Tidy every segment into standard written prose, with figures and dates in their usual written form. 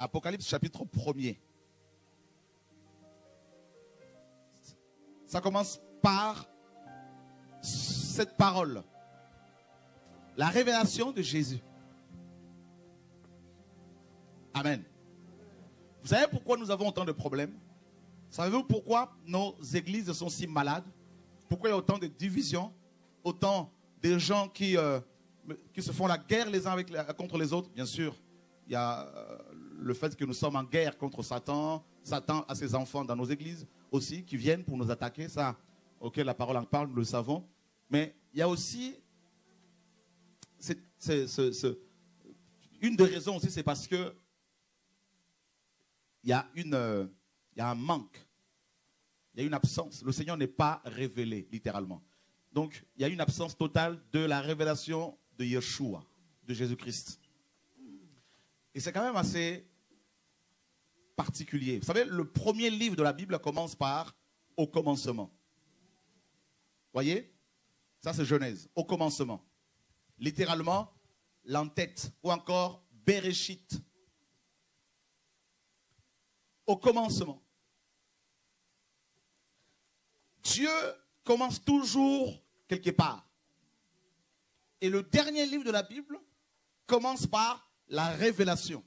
Apocalypse chapitre 1er. Ça commence par cette parole. La révélation de Jésus. Amen. Vous savez pourquoi nous avons autant de problèmes? Savez-vous pourquoi nos églises sont si malades? Pourquoi il y a autant de divisions? Autant de gens qui se font la guerre les uns contre les autres? Bien sûr, il y a le fait que nous sommes en guerre contre Satan. Satan a ses enfants dans nos églises aussi qui viennent pour nous attaquer. Ça, ok, la parole en parle, nous le savons. Mais il y a aussi une des raisons aussi, c'est parce que il y a un manque, il y a une absence. Le Seigneur n'est pas révélé, littéralement. Donc, il y a une absence totale de la révélation de Yeshua, de Jésus-Christ. Et c'est quand même assez particulier. Vous savez, le premier livre de la Bible commence par « Au commencement ». Voyez? Ça, c'est Genèse, au commencement. Littéralement, l'entête, ou encore Bereshit. Au commencement. Dieu commence toujours quelque part. Et le dernier livre de la Bible commence par la révélation.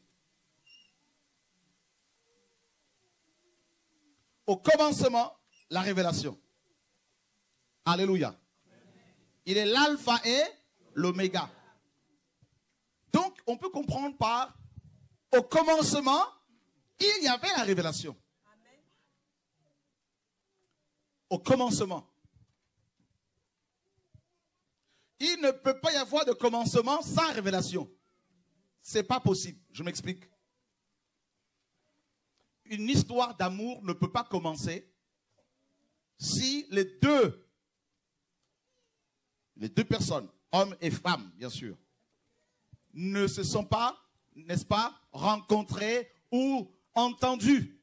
Au commencement, la révélation. Alléluia. Il est l'alpha et l'oméga. Donc, on peut comprendre par au commencement, il y avait la révélation. Au commencement. Il ne peut pas y avoir de commencement sans révélation. Ce n'est pas possible. Je m'explique. Une histoire d'amour ne peut pas commencer si les deux personnes, hommes et femmes, bien sûr, ne se sont pas, n'est-ce pas, rencontrés ou entendus.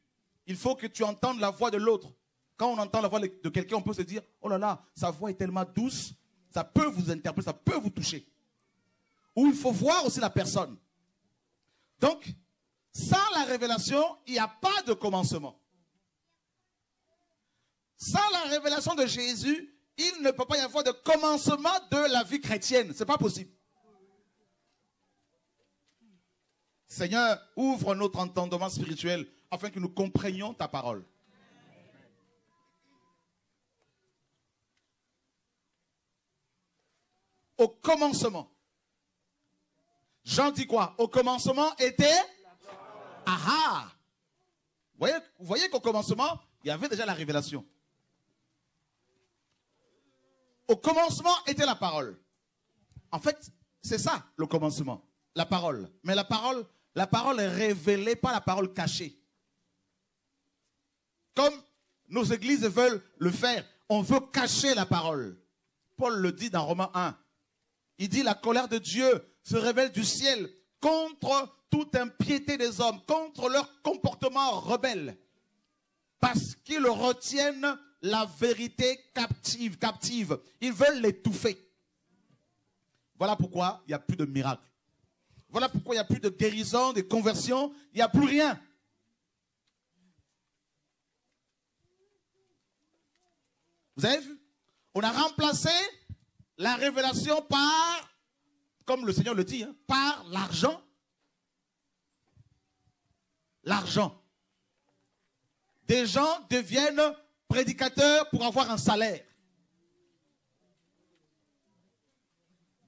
Il faut que tu entendes la voix de l'autre. Quand on entend la voix de quelqu'un, on peut se dire, oh là là, sa voix est tellement douce, ça peut vous interpeller, ça peut vous toucher. Ou il faut voir aussi la personne. Donc, sans la révélation, il n'y a pas de commencement. Sans la révélation de Jésus, il ne peut pas y avoir de commencement de la vie chrétienne. Ce n'est pas possible. Seigneur, ouvre notre entendement spirituel afin que nous comprenions ta parole. Au commencement. Jean dit quoi? Au commencement était... Aha! Vous voyez qu'au commencement, il y avait déjà la révélation. Au commencement était la parole. En fait, c'est ça le commencement. La parole. Mais la parole est révélée, pas la parole cachée. Comme nos églises veulent le faire, on veut cacher la parole. Paul le dit dans Romains 1. Il dit la colère de Dieu se révèle du ciel contre toute impiété des hommes, contre leur comportement rebelle. Parce qu'ils retiennent la vérité captive. Ils veulent l'étouffer. Voilà pourquoi il n'y a plus de miracles. Voilà pourquoi il n'y a plus de guérison, de conversion. Il n'y a plus rien. Vous avez vu? On a remplacé la révélation par, comme le Seigneur le dit, hein, par l'argent. L'argent. Des gens deviennent prédicateurs pour avoir un salaire.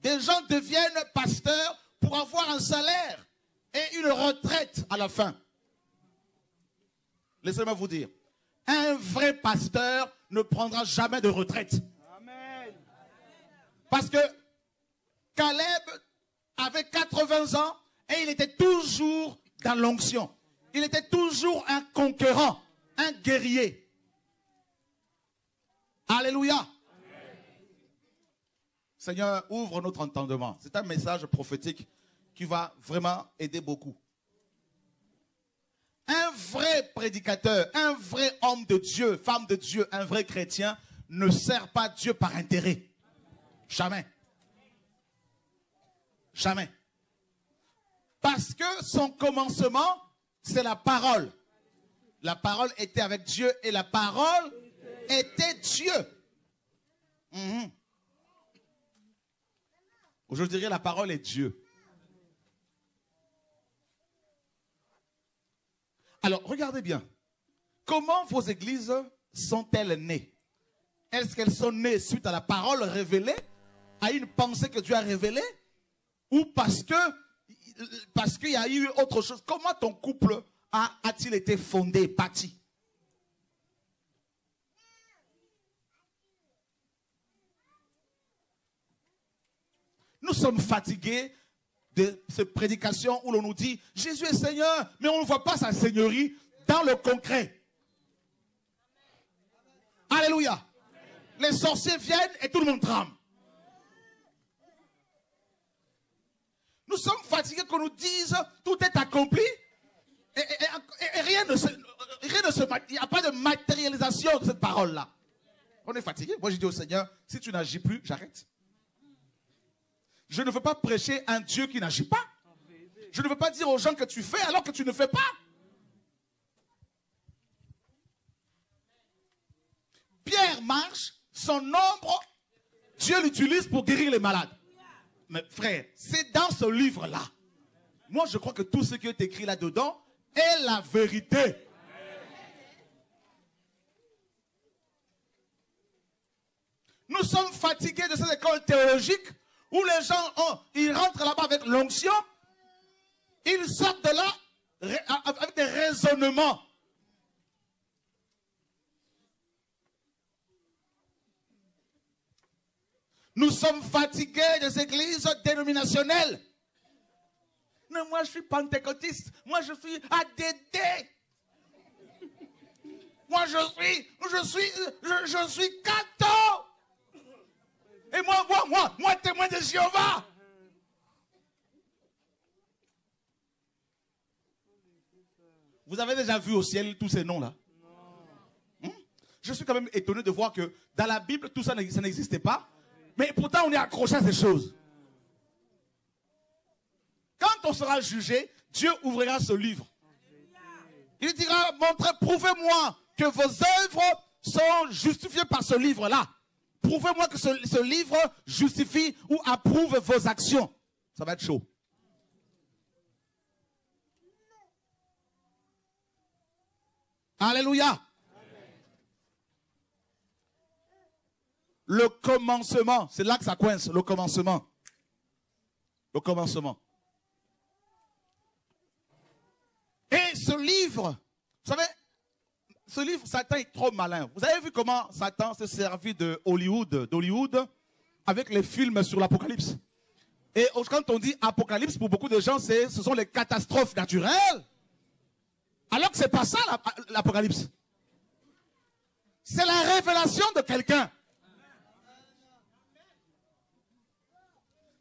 Des gens deviennent pasteurs pour avoir un salaire et une retraite à la fin. Laissez-moi vous dire, un vrai pasteur ne prendra jamais de retraite. Amen. Parce que Caleb avait 80 ans et il était toujours dans l'onction. Il était toujours un conquérant, un guerrier. Alléluia. Amen. Seigneur, ouvre notre entendement. C'est un message prophétique qui va vraiment aider beaucoup. Un vrai prédicateur, un vrai homme de Dieu, femme de Dieu, un vrai chrétien ne sert pas Dieu par intérêt. Jamais. Jamais. Parce que son commencement, c'est la parole. La parole était avec Dieu et la parole était Dieu. Je dirais la parole est Dieu. Alors, regardez bien. Comment vos églises sont-elles nées? Est-ce qu'elles sont nées suite à la parole révélée, à une pensée que Dieu a révélée, ou parce qu'il y a eu autre chose? Comment ton couple a-t-il été fondé, bâti? Nous sommes fatigués de ces prédications où l'on nous dit Jésus est Seigneur, mais on ne voit pas sa seigneurie dans le concret. Alléluia. Les sorciers viennent et tout le monde tremble. Nous sommes fatigués qu'on nous dise tout est accompli et rien ne se... Il n'y a pas de matérialisation de cette parole-là. On est fatigué. Moi, je dis au Seigneur, si tu n'agis plus, j'arrête. Je ne veux pas prêcher un Dieu qui n'agit pas. Je ne veux pas dire aux gens que tu fais alors que tu ne fais pas. Pierre marche, son ombre, Dieu l'utilise pour guérir les malades. Mais frère, c'est dans ce livre-là. Moi, je crois que tout ce qui est écrit là-dedans est la vérité. Nous sommes fatigués de cette école théologique où les gens, ils rentrent là-bas avec l'onction, ils sortent de là avec des raisonnements. Nous sommes fatigués des églises dénominationnelles. Non, moi je suis pentecôtiste, moi je suis ADD. Moi je suis catho. Et moi, témoin de Jéhovah. Vous avez déjà vu au ciel tous ces noms-là? Je suis quand même étonné de voir que dans la Bible, tout ça n'existait pas. Mais pourtant, on est accroché à ces choses. Quand on sera jugé, Dieu ouvrira ce livre. Il dira, prouvez-moi que vos œuvres sont justifiées par ce livre-là. Prouvez-moi que ce livre justifie ou approuve vos actions. Ça va être chaud. Alléluia. Amen. Le commencement, c'est là que ça coince, le commencement. Le commencement. Et ce livre, vous savez, ce livre, Satan est trop malin. Vous avez vu comment Satan s'est servi d'Hollywood avec les films sur l'Apocalypse. Et quand on dit Apocalypse, pour beaucoup de gens, ce sont les catastrophes naturelles. Alors que ce n'est pas ça l'Apocalypse. C'est la révélation de quelqu'un.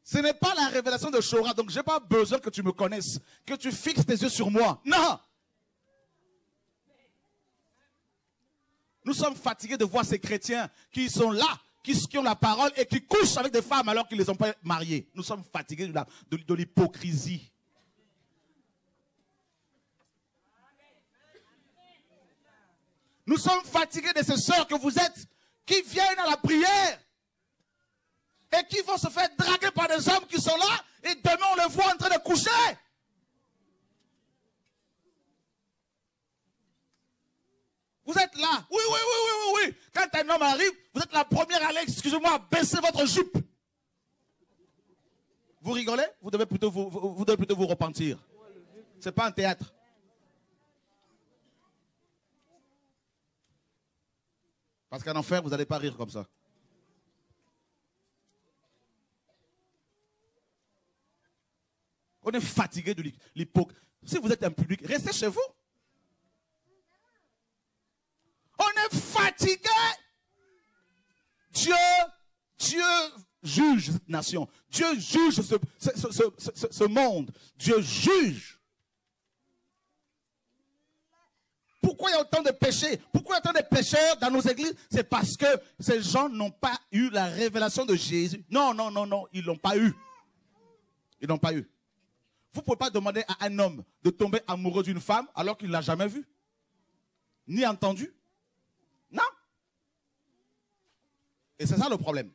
Ce n'est pas la révélation de Shora. Donc je n'ai pas besoin que tu me connaisses, que tu fixes tes yeux sur moi. Non. Nous sommes fatigués de voir ces chrétiens qui sont là, qui ont la parole et qui couchent avec des femmes alors qu'ils ne les ont pas mariées. Nous sommes fatigués de l'hypocrisie. Nous sommes fatigués de ces sœurs que vous êtes, qui viennent à la prière et qui vont se faire draguer par des hommes qui sont là et demain on les voit en train de coucher. Vous êtes là. Oui. Quand un homme arrive, vous êtes la première à aller, excusez-moi, baisser votre jupe. Vous rigolez? Vous devez plutôt vous repentir. Ce n'est pas un théâtre. Parce qu'en enfer, vous n'allez pas rire comme ça. On est fatigué de l'hypocrisie. Si vous êtes un public, restez chez vous. On est fatigué. Dieu juge cette nation. Dieu juge ce monde. Dieu juge. Pourquoi il y a autant de péchés? Pourquoi il y a autant de pécheurs dans nos églises? C'est parce que ces gens n'ont pas eu la révélation de Jésus. Non, ils ne l'ont pas eu. Ils n'ont pas eu. Vous ne pouvez pas demander à un homme de tomber amoureux d'une femme alors qu'il ne l'a jamais vue, ni entendu. Non. Et c'est ça le problème.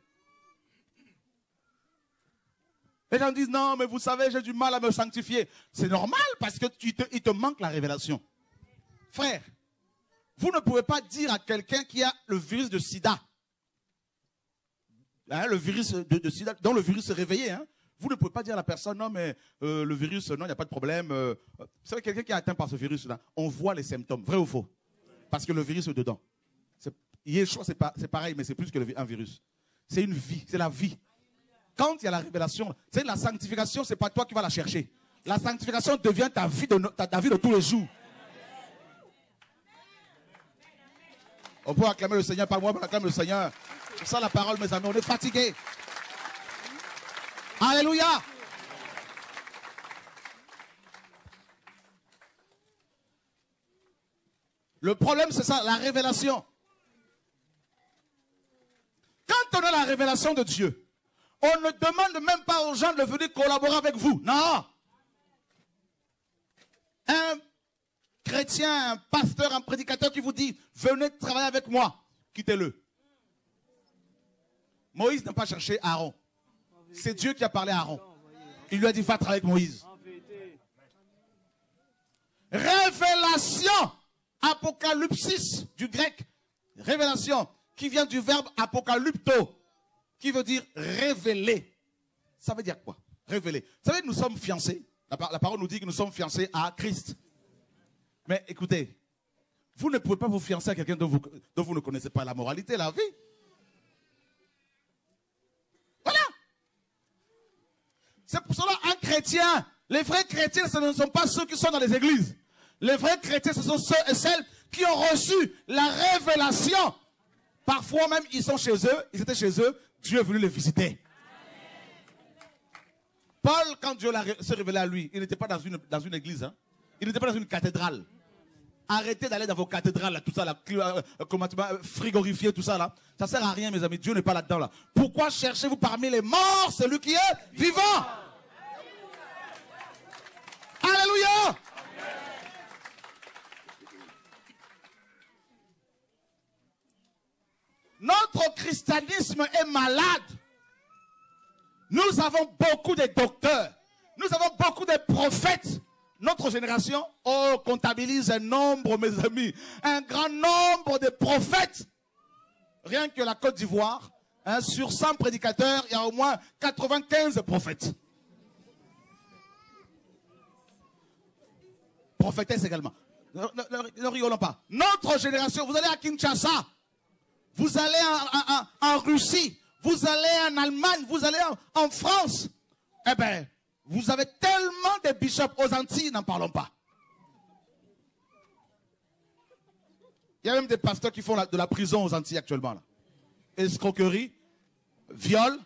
Les gens disent, non, mais vous savez, j'ai du mal à me sanctifier. C'est normal parce qu'il te manque la révélation. Frère, vous ne pouvez pas dire à quelqu'un qui a le virus de sida, hein, le virus de sida, dont le virus est réveillé, hein, vous ne pouvez pas dire à la personne, non, mais le virus, non, il n'y a pas de problème. Vous savez, quelqu'un qui est atteint par ce virus-là, on voit les symptômes, vrai ou faux? Parce que le virus est dedans. Yeshua, c'est pareil, mais c'est plus qu'un virus. C'est une vie, c'est la vie. Quand il y a la révélation, c'est la sanctification, ce n'est pas toi qui vas la chercher. La sanctification devient ta vie de tous les jours. On peut acclamer le Seigneur, pas moi, mais acclamer le Seigneur. C'est ça la parole, mes amis, on est fatigués. Alléluia. Le problème, c'est ça, la révélation. Quand on a la révélation de Dieu, on ne demande même pas aux gens de venir collaborer avec vous. Non. Un chrétien, un pasteur, un prédicateur qui vous dit, venez travailler avec moi, quittez-le. Moïse n'a pas cherché Aaron. C'est Dieu qui a parlé à Aaron. Il lui a dit, va travailler avec Moïse. Révélation, apocalypsis, du grec, révélation, qui vient du verbe apocalypto, qui veut dire révéler. Ça veut dire quoi? Révéler. Vous savez, nous sommes fiancés. La parole nous dit que nous sommes fiancés à Christ. Mais écoutez, vous ne pouvez pas vous fiancer à quelqu'un dont vous ne connaissez pas la moralité, la vie. Voilà. C'est pour cela un chrétien, les vrais chrétiens, ce ne sont pas ceux qui sont dans les églises. Les vrais chrétiens, ce sont ceux et celles qui ont reçu la révélation. Parfois même, ils sont chez eux, ils étaient chez eux, Dieu est venu les visiter. Paul, quand Dieu s'est révélé à lui, il n'était pas dans une église, hein. Il n'était pas dans une cathédrale. Arrêtez d'aller dans vos cathédrales, là, tout ça, là, frigorifier, tout ça, là. Ça ne sert à rien, mes amis. Dieu n'est pas là-dedans, là. Pourquoi cherchez-vous parmi les morts celui qui est vivant? Alléluia! Notre christianisme est malade. Nous avons beaucoup de docteurs. Nous avons beaucoup de prophètes. Notre génération, comptabilise un nombre, mes amis, un grand nombre de prophètes. Rien que la Côte d'Ivoire, hein, sur 100 prédicateurs, il y a au moins 95 prophètes. Prophétesses également. Ne rigolons pas. Notre génération, vous allez à Kinshasa, vous allez en Russie, vous allez en Allemagne, vous allez en France. Eh bien, vous avez tellement de bishops aux Antilles, n'en parlons pas. Il y a même des pasteurs qui font de la prison aux Antilles actuellement. Là. Escroquerie, viol,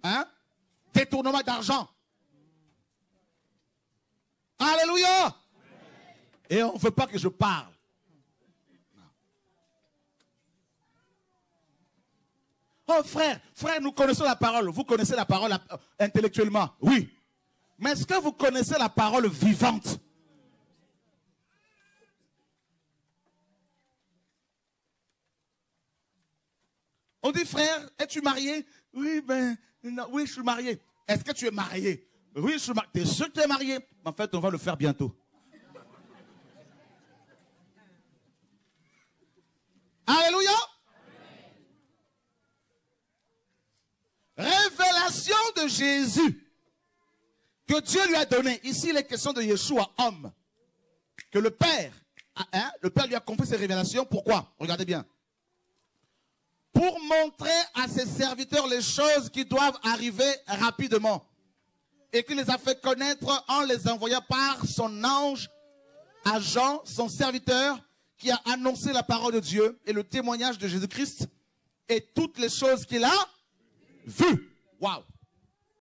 hein, détournement d'argent. Alléluia! Et on ne veut pas que je parle. Oh frère, nous connaissons la parole. Vous connaissez la parole intellectuellement, oui. Mais est-ce que vous connaissez la parole vivante? On dit frère, es-tu marié? Oui, non, oui, je suis marié. Est-ce que tu es marié? Oui, je suis marié. T'es sûr que tu es marié? En fait, on va le faire bientôt. Alléluia! Révélation de Jésus que Dieu lui a donné. Ici, il est question de Yeshua, homme. Que le Père lui a confié ses révélations. Pourquoi? Regardez bien. Pour montrer à ses serviteurs les choses qui doivent arriver rapidement. Et qu'il les a fait connaître en les envoyant par son ange à Jean, son serviteur, qui a annoncé la parole de Dieu et le témoignage de Jésus-Christ et toutes les choses qu'il a vues. Waouh!